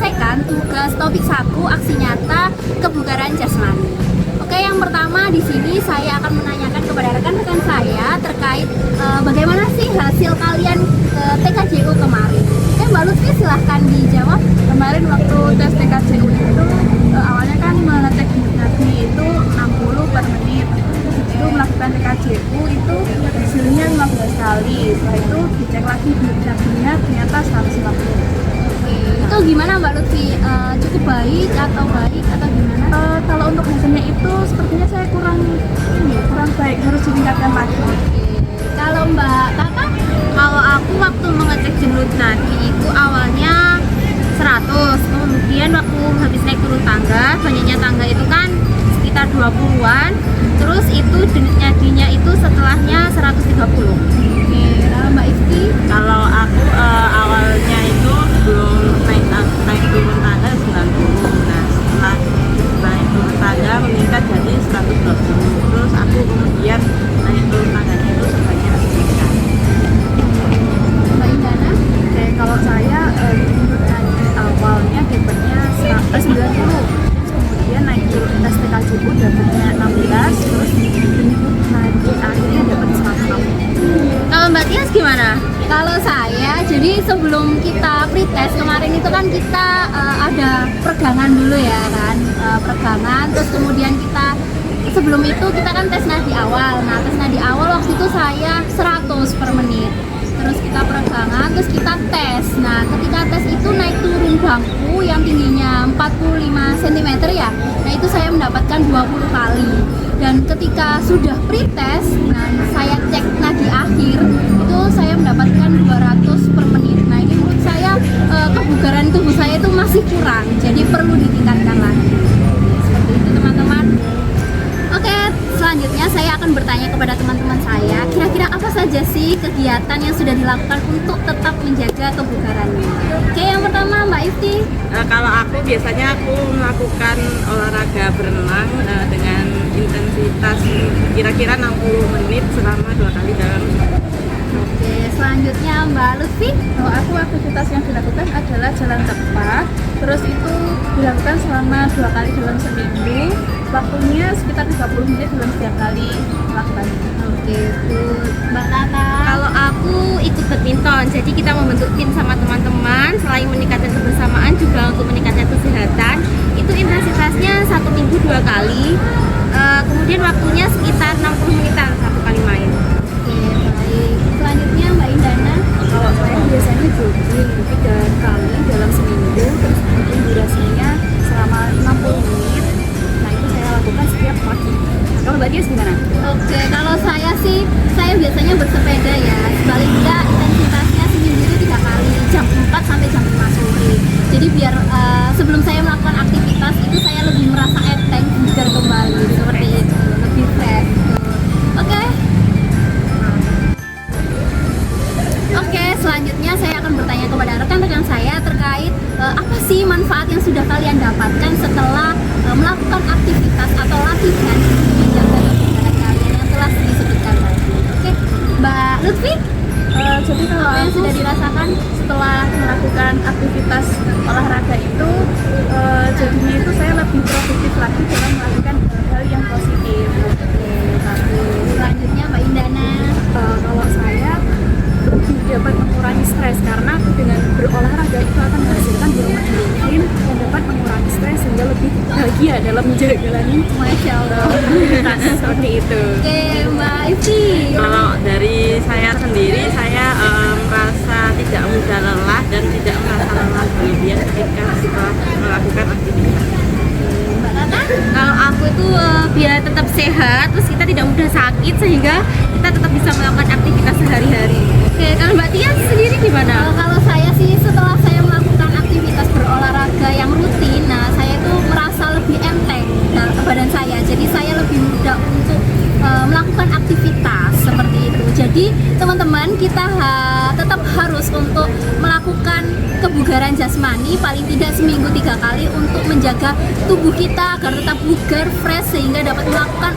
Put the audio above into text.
menyelesaikan tugas topik saku aksi nyata kebugaran jasmani. Oke, yang pertama di sini saya akan menanyakan kepada rekan-rekan saya terkait bagaimana sih hasil kalian TKJU kemarin. Oke, Mbak Lutfi silahkan dijawab. Kemarin waktu tes TKJU itu awalnya kan mengecek nadi itu 60 per menit. Itu melakukan TKJU itu hasilnya 15 kali. Setelah itu dicek lagi nadinya ternyata 150. Oke, itu gimana Mbak Lutfi? Cukup baik atau gimana? Kalau untuk hasilnya itu sepertinya saya kurang baik, harus ditingkatkan lagi. Kalau Mbak Tata? Kalau aku waktu mengecek jenut nadi itu awalnya 100, kemudian waktu habis naik turun tangga, banyaknya tangga itu kan sekitar 20-an, terus itu jenut nadinya itu setelahnya 130. Oke, Mbak Ifti? Kalau aku awalnya itu belum naik turun tangga 90. Nah, setelah naik turun tangga meningkat jadi 120. Terus aku kemudian naik turun tangganya itu sebanyak 3. Mbak Indana? Oke, kalau saya nadi awalnya dapatnya 90. Kemudian naik turun tes TKJU dapatnya 16, terus nadi akhirnya dapat 160. Kalau Mbak Tias gimana? Kalau saya, jadi sebelum kita pretest kemarin itu kan kita ada peregangan dulu ya kan, peregangan, terus kemudian kita sebelum itu kita kan tes nadi awal. Nah, tes nadi awal waktu itu saya 100 per menit. Terus kita peregangan, terus kita tes. Nah, ketika tes itu naik turun bangku yang tingginya 45 cm ya. Nah, itu saya mendapatkan 20 kali. Dan ketika sudah pretest, nah saya cek nadi akhir, itu saya mendapatkan 200 per menit. Nah, ini menurut saya kebugaran tubuh saya itu masih kurang, jadi perlu ditingkatkan lagi. Seperti itu teman-teman. Oke, selanjutnya saya akan bertanya kepada teman-teman saya, kira-kira apa saja sih kegiatan yang sudah dilakukan untuk tetap menjaga kebugarannya? Oke, yang pertama Mbak Ifti. Kalau aku biasanya aku melakukan olahraga berenang dengan intensitas kira-kira 60 menit selama 2 kali dalam. Oke, selanjutnya Mbak Lutfi. Kalau aku aktivitas yang dilakukan adalah jalan cepat, terus itu dilakukan selama 2 kali dalam seminggu, waktunya sekitar 30 menit dalam setiap kali melakukannya. Oke, good. Mbak Tata. Kalau aku ikut badminton, jadi kita membentuk tim sama teman-teman. Selain meningkatkan kebersamaan, juga untuk meningkatkan kesehatan. Itu intensitasnya 1 minggu 2 kali. Kemudian waktunya sekitar 60 menitan 1 kali main. Oke, baik. Selanjutnya Mbak Indana. Kalau saya biasanya jogging 3 kali dalam seminggu, terus kemudian durasinya selama 60 menit. Nah, itu saya lakukan setiap pagi. Kalau Mbak Dias gimana? Oke, kalau saya sih, saya biasanya bersepeda ya. Sebaliknya intensitasnya seminggu itu 3 kali, jam 4 sampai jam 5 sore. Jadi biar sebelum saya melakukan aktivitas itu saya lebih merasa enteng, bugar kembali seperti itu, lebih fresh. Oke. Oke, selanjutnya saya akan bertanya kepada rekan-rekan saya terkait apa sih manfaat yang sudah kalian dapatkan setelah melakukan aktivitas atau latihan untuk menjaga kebugaran kalian yang telah disebutkan tadi. Oke, Mbak Lutfi, Jadi kalau apa yang aku sudah dirasakan? setelah melakukan aktivitas olahraga itu jadinya itu saya lebih produktif lagi dalam melakukan hal-hal yang positif. Oke, bagus. Selanjutnya Mbak Indana. Kalau saya lebih dapat mengurangi stres karena dengan berolahraga itu akan menghasilkan hormon endorfin yang dapat mengurangi stres sehingga lebih bahagia dalam menjalani Masya Allah. aktivitas seperti itu. Oke, Mbak Ifti. Kalau dari saya sendiri, saya merasa tidak mudah lelah dan tidak merasa lelah berlebihan ketika setelah melakukan aktivitas. Mbak Tata. Kalau aku itu biar tetap sehat, terus kita tidak mudah sakit sehingga kita tetap bisa melakukan aktivitas sehari-hari. Oke, kalau Mbak Tias sendiri gimana? Kalau saya sih setelah saya melakukan aktivitas berolahraga yang rutin, nah saya itu merasa lebih enteng badan saya. Jadi saya lebih mudah untuk melakukan aktivitas seperti itu. Jadi teman-teman kita tetap harus untuk melakukan kebugaran jasmani paling tidak seminggu 3 kali untuk menjaga tubuh kita agar tetap bugar, fresh sehingga dapat melakukan